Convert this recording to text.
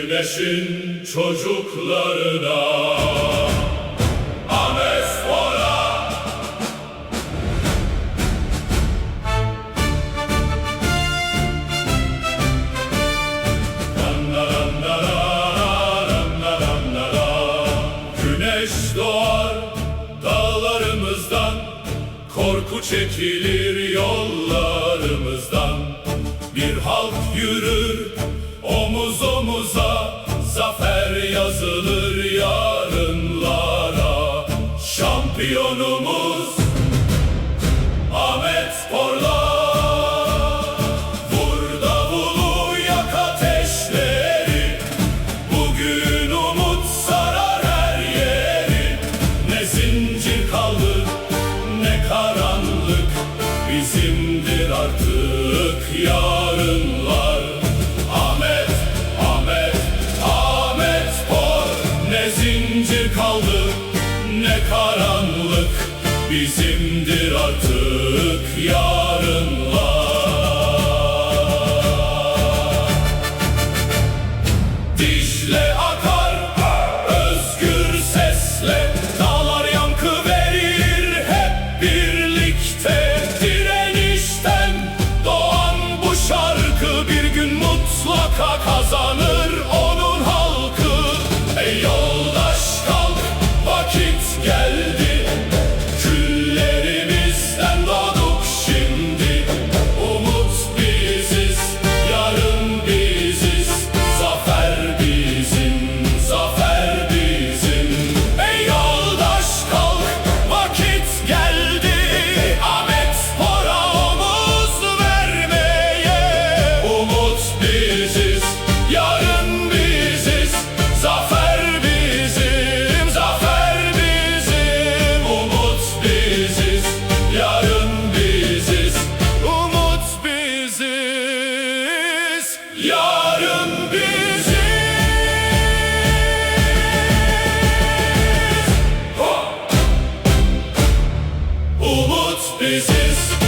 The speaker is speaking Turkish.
Güneşin çocuklarına Amespor'a. Güneş doğar dağlarımızdan, korku çekilir yollarımızdan. Bir halk yürür omuz omuza, zafer yazılır yarınlara. Şampiyonumuz Amespor'la. Vur davulu, yak ateşleri, bugün umut sarar her yeri. Ne zincir kaldı ne karanlık, bizimdir artık yarınlar. Ne zincir kaldı ne karanlık, bizimdir artık yarınlar. Dicle akar özgür sesle, dağlar yankı verir hep birlikte. Direnişten doğan bu şarkı bir gün mutlaka kazanır onun halkı. Ey yoldaş kalk, vakit geldi, küllerimizden doğduk şimdi. Umut biziz, yarın biziz, zafer bizim, zafer bizim. Ey yoldaş kalk, vakit geldi, Amespor'a omuz vermeye. Umut biziz, yarın biziz, zafer bizim, zafer bizim. Umut biziz, yarın biziz, umut biziz, yarın biziz. Umut biziz.